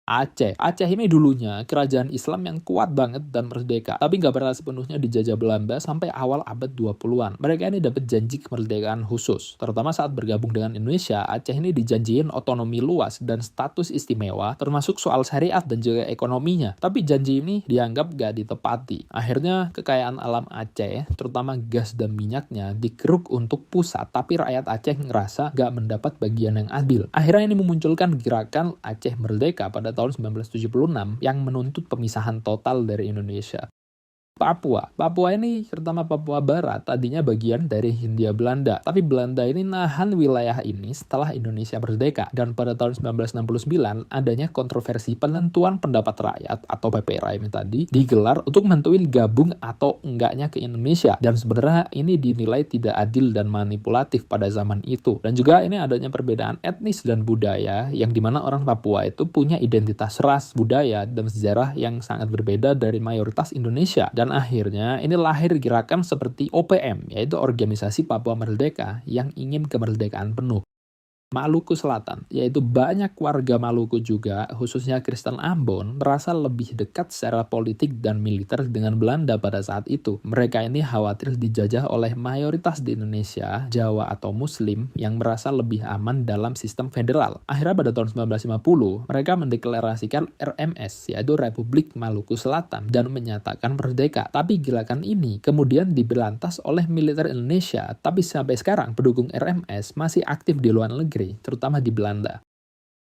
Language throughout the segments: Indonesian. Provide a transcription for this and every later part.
Aceh ini dulunya kerajaan Islam yang kuat banget dan merdeka, tapi nggak pernah sepenuhnya dijajah Belanda sampai awal abad 20-an. Mereka ini dapat janji kemerdekaan khusus, terutama saat bergabung dengan Indonesia. Aceh ini dijanjiin otonomi luas dan status istimewa, termasuk soal syariat dan juga ekonominya. Tapi janji ini dianggap nggak ditepati. Akhirnya kekayaan alam Aceh, terutama gas dan minyaknya, dikeruk untuk pusat, tapi rakyat Aceh ngerasa nggak mendapat bagian yang adil. Akhirnya ini memunculkan gerakan Aceh Merdeka pada tahun 1976 yang menuntut pemisahan total dari Indonesia. Papua ini, terutama Papua Barat, tadinya bagian dari Hindia Belanda. Tapi Belanda ini nahan wilayah ini setelah Indonesia merdeka. Dan pada tahun 1969, adanya kontroversi penentuan pendapat rakyat atau PPRA ini tadi digelar untuk menentuin gabung atau enggaknya ke Indonesia. Dan sebenarnya ini dinilai tidak adil dan manipulatif pada zaman itu. Dan juga ini adanya perbedaan etnis dan budaya yang dimana orang Papua itu punya identitas ras, budaya, dan sejarah yang sangat berbeda dari mayoritas Indonesia. Dan akhirnya ini lahir gerakan seperti OPM, yaitu Organisasi Papua Merdeka yang ingin kemerdekaan penuh. Maluku Selatan, yaitu banyak warga Maluku juga, khususnya Kristen Ambon, merasa lebih dekat secara politik dan militer dengan Belanda pada saat itu. Mereka ini khawatir dijajah oleh mayoritas di Indonesia, Jawa atau Muslim, yang merasa lebih aman dalam sistem federal. Akhirnya pada tahun 1950, mereka mendeklarasikan RMS, yaitu Republik Maluku Selatan, dan menyatakan merdeka. Tapi gerakan ini kemudian diberantas oleh militer Indonesia, tapi sampai sekarang pendukung RMS masih aktif di luar negeri, terutama di Belanda.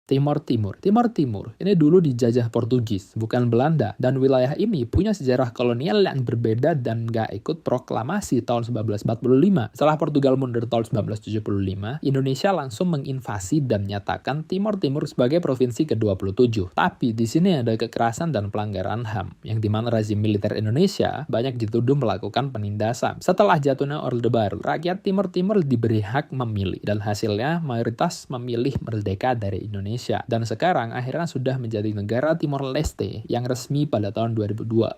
Timor Timur ini dulu dijajah Portugis, bukan Belanda, dan wilayah ini punya sejarah kolonial yang berbeda dan nggak ikut proklamasi tahun 1945. Setelah Portugal mundur tahun 1975, Indonesia langsung menginvasi dan nyatakan Timor Timur sebagai provinsi ke-27. Tapi di sini ada kekerasan dan pelanggaran HAM, yang dimana rezim militer Indonesia banyak dituduh melakukan penindasan. Setelah jatuhnya Orde Baru, rakyat Timor Timur diberi hak memilih, dan hasilnya mayoritas memilih merdeka dari Indonesia. Dan sekarang akhirnya sudah menjadi negara Timor Leste yang resmi pada tahun 2002.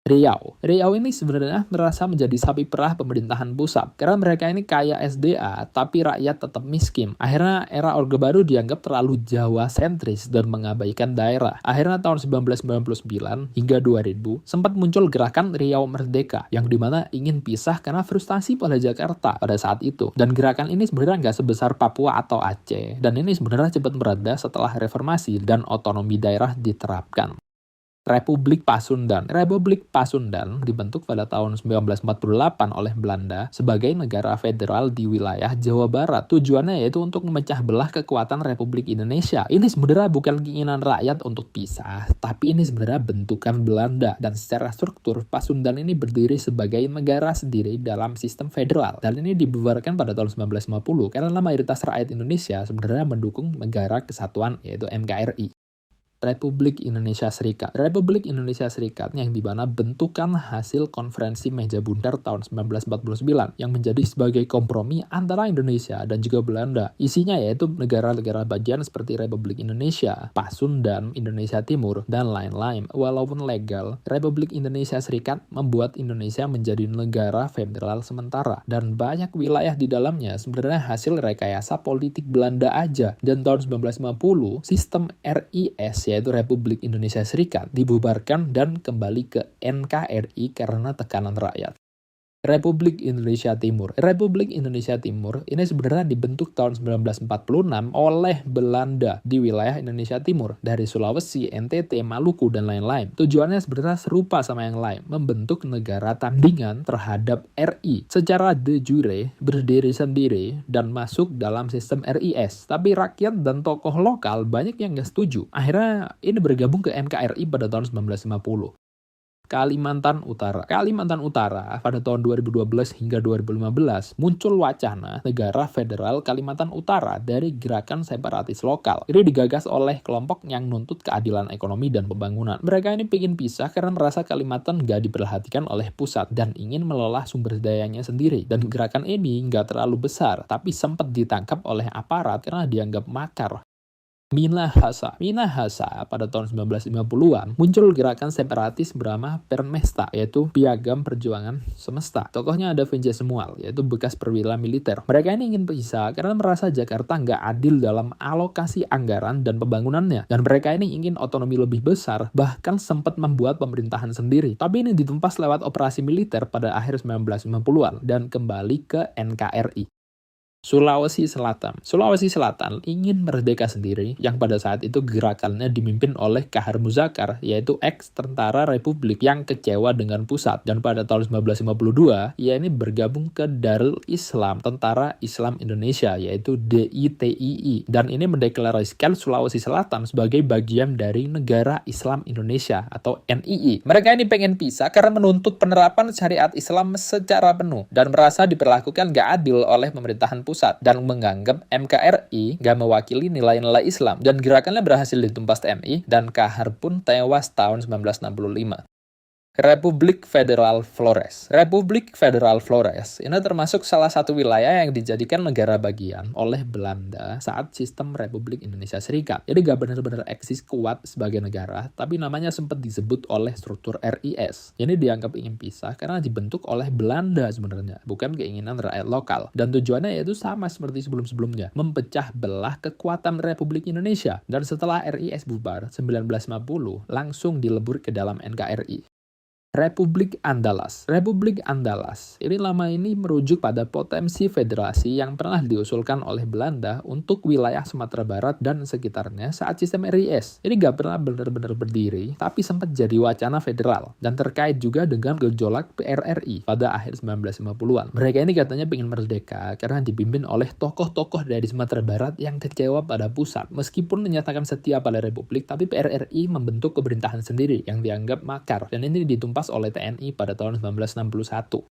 Riau ini sebenarnya merasa menjadi sapi perah pemerintahan pusat karena mereka ini kaya SDA tapi rakyat tetap miskin. Akhirnya era Orde Baru dianggap terlalu Jawa sentris dan mengabaikan daerah. Akhirnya tahun 1999 hingga 2000 sempat muncul gerakan Riau Merdeka yang dimana ingin pisah karena frustasi pada Jakarta pada saat itu. Dan gerakan ini sebenarnya nggak sebesar Papua atau Aceh, dan ini sebenarnya cepat mereda setelah reformasi dan otonomi daerah diterapkan. Republik Pasundan dibentuk pada tahun 1948 oleh Belanda sebagai negara federal di wilayah Jawa Barat. Tujuannya yaitu untuk memecah belah kekuatan Republik Indonesia. Ini sebenarnya bukan keinginan rakyat untuk pisah, tapi ini sebenarnya bentukan Belanda. Dan secara struktur, Pasundan ini berdiri sebagai negara sendiri dalam sistem federal. Dan ini dibubarkan pada tahun 1950 karena mayoritas rakyat Indonesia sebenarnya mendukung negara kesatuan yaitu NKRI. Republik Indonesia Serikat yang dimana bentukan hasil konferensi meja bundar tahun 1949 yang menjadi sebagai kompromi antara Indonesia dan juga Belanda. Isinya yaitu negara-negara bagian seperti Republik Indonesia, Pasundan, Indonesia Timur, dan lain-lain. Walaupun legal, Republik Indonesia Serikat membuat Indonesia menjadi negara federal sementara, dan banyak wilayah di dalamnya sebenarnya hasil rekayasa politik Belanda aja. Dan tahun 1950, sistem RIS yaitu Republik Indonesia Serikat dibubarkan dan kembali ke NKRI karena tekanan rakyat. Republik Indonesia Timur ini sebenarnya dibentuk tahun 1946 oleh Belanda di wilayah Indonesia Timur dari Sulawesi, NTT, Maluku, dan lain-lain. Tujuannya sebenarnya serupa sama yang lain, membentuk negara tandingan terhadap RI secara de jure, berdiri sendiri dan masuk dalam sistem RIS. Tapi rakyat dan tokoh lokal banyak yang nggak setuju. Akhirnya ini bergabung ke NKRI pada tahun 1950. Kalimantan Utara pada tahun 2012 hingga 2015 muncul wacana negara federal Kalimantan Utara dari gerakan separatis lokal. Ini digagas oleh kelompok yang nuntut keadilan ekonomi dan pembangunan. Mereka ini ingin pisah karena merasa Kalimantan nggak diperhatikan oleh pusat dan ingin mengelola sumber dayanya sendiri. Dan gerakan ini nggak terlalu besar, tapi sempat ditangkap oleh aparat karena dianggap makar. Minahasa. Minahasa pada tahun 1950-an muncul gerakan separatis bernama Permesta, yaitu Piagam Perjuangan Semesta. Tokohnya ada Vinje Semual, yaitu bekas perwira militer. Mereka ini ingin pisah karena merasa Jakarta nggak adil dalam alokasi anggaran dan pembangunannya. Dan mereka ini ingin otonomi lebih besar, bahkan sempat membuat pemerintahan sendiri. Tapi ini ditumpas lewat operasi militer pada akhir 1950-an dan kembali ke NKRI. Sulawesi Selatan. Sulawesi Selatan ingin merdeka sendiri yang pada saat itu gerakannya dimimpin oleh Kahar Muzakar, yaitu ex-tentara Republik yang kecewa dengan pusat. Dan pada tahun 1952, ia ini bergabung ke Darul Islam, Tentara Islam Indonesia, yaitu DITII. Dan ini mendeklarasikan Sulawesi Selatan sebagai bagian dari Negara Islam Indonesia atau NII. Mereka ini pengen pisah karena menuntut penerapan syariat Islam secara penuh dan merasa diperlakukan gak adil oleh pemerintahan pusat dan menganggap MKRI gak mewakili nilai-nilai Islam, dan gerakannya berhasil ditumpas TNI dan Kahar pun tewas tahun 1965. Republik Federal Flores. Republik Federal Flores ini termasuk salah satu wilayah yang dijadikan negara bagian oleh Belanda saat sistem Republik Indonesia Serikat. Jadi gak benar-benar eksis kuat sebagai negara, tapi namanya sempat disebut oleh struktur RIS. Ini dianggap ingin pisah karena dibentuk oleh Belanda sebenarnya, bukan keinginan rakyat lokal. Dan tujuannya yaitu sama seperti sebelum-sebelumnya, memecah belah kekuatan Republik Indonesia. Dan setelah RIS bubar 1950, langsung dilebur ke dalam NKRI. Republik Andalas. Republik Andalas ini lama ini merujuk pada potensi federasi yang pernah diusulkan oleh Belanda untuk wilayah Sumatera Barat dan sekitarnya saat sistem RIS. Ini gak pernah benar-benar berdiri, tapi sempat jadi wacana federal dan terkait juga dengan gejolak PRRI pada akhir 1950-an. Mereka ini katanya ingin merdeka karena dipimpin oleh tokoh-tokoh dari Sumatera Barat yang kecewa pada pusat. Meskipun menyatakan setia pada Republik, tapi PRRI membentuk pemerintahan sendiri yang dianggap makar, dan ini ditumpas oleh TNI pada tahun 1961.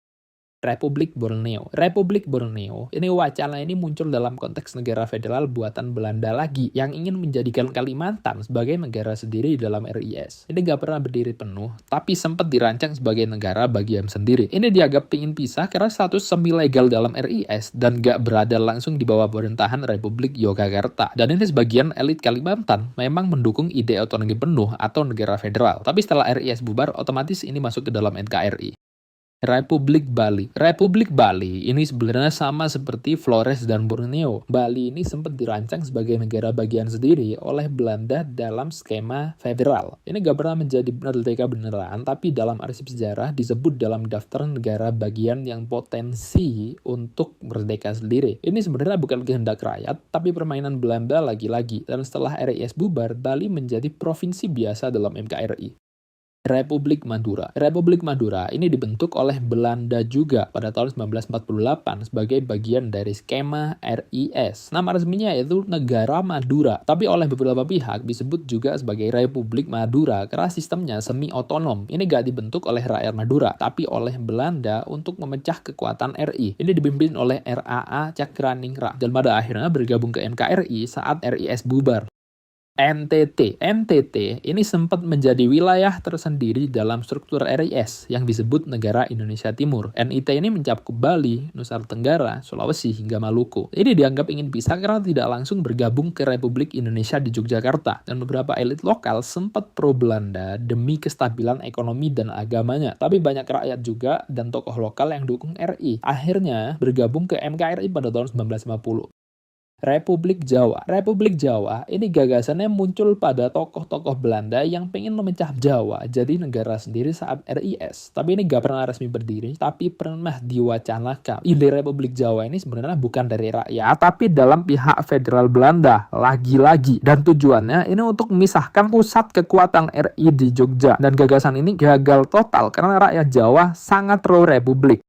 Republik Borneo. Republik Borneo, ini wacana ini muncul dalam konteks negara federal buatan Belanda lagi yang ingin menjadikan Kalimantan sebagai negara sendiri dalam RIS. Ini gak pernah berdiri penuh, tapi sempat dirancang sebagai negara bagian sendiri. Ini dianggap ingin pisah karena status semi-legal dalam RIS dan gak berada langsung di bawah pemerintahan Republik Yogyakarta. Dan ini sebagian elit Kalimantan memang mendukung ide otonomi penuh atau negara federal. Tapi setelah RIS bubar, otomatis ini masuk ke dalam NKRI. Republik Bali. Republik Bali ini sebenarnya sama seperti Flores dan Borneo. Bali ini sempat dirancang sebagai negara bagian sendiri oleh Belanda dalam skema federal. Ini gak pernah menjadi merdeka beneran, tapi dalam arsip sejarah disebut dalam daftar negara bagian yang potensi untuk merdeka sendiri. Ini sebenarnya bukan kehendak rakyat, tapi permainan Belanda lagi-lagi. Dan setelah RIS bubar, Bali menjadi provinsi biasa dalam NKRI. Republik Madura. Republik Madura ini dibentuk oleh Belanda juga pada tahun 1948 sebagai bagian dari skema RIS. Nama resminya yaitu Negara Madura, tapi oleh beberapa pihak disebut juga sebagai Republik Madura karena sistemnya semi-otonom. Ini gak dibentuk oleh rakyat Madura, tapi oleh Belanda untuk memecah kekuatan RI. Ini dipimpin oleh RAA Cakraningrat dan pada akhirnya bergabung ke NKRI saat RIS bubar. NTT ini sempat menjadi wilayah tersendiri dalam struktur RIS yang disebut Negara Indonesia Timur. NIT ini mencakup Bali, Nusa Tenggara, Sulawesi, hingga Maluku. Ini dianggap ingin pisah karena tidak langsung bergabung ke Republik Indonesia di Yogyakarta. Dan beberapa elit lokal sempat pro Belanda demi kestabilan ekonomi dan agamanya. Tapi banyak rakyat juga dan tokoh lokal yang dukung RI. Akhirnya bergabung ke NKRI pada tahun 1950. Republik Jawa. Republik Jawa ini gagasannya muncul pada tokoh-tokoh Belanda yang pengen memecah Jawa jadi negara sendiri saat RIS. Tapi ini gak pernah resmi berdiri, tapi pernah diwacanakan. Ide Republik Jawa ini sebenarnya bukan dari rakyat, tapi dalam pihak federal Belanda lagi-lagi. Dan tujuannya ini untuk memisahkan pusat kekuatan RI di Jogja. Dan gagasan ini gagal total karena rakyat Jawa sangat pro Republik.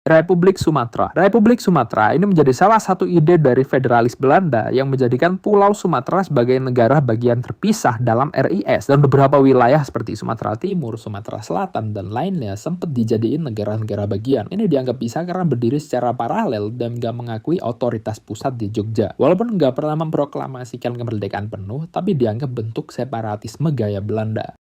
Republik Sumatera. Republik Sumatera ini menjadi salah satu ide dari federalis Belanda yang menjadikan Pulau Sumatera sebagai negara bagian terpisah dalam RIS, dan beberapa wilayah seperti Sumatera Timur, Sumatera Selatan, dan lainnya sempat dijadiin negara-negara bagian. Ini dianggap bisa karena berdiri secara paralel dan gak mengakui otoritas pusat di Jogja. Walaupun gak pernah memproklamasikan kemerdekaan penuh, tapi dianggap bentuk separatisme gaya Belanda.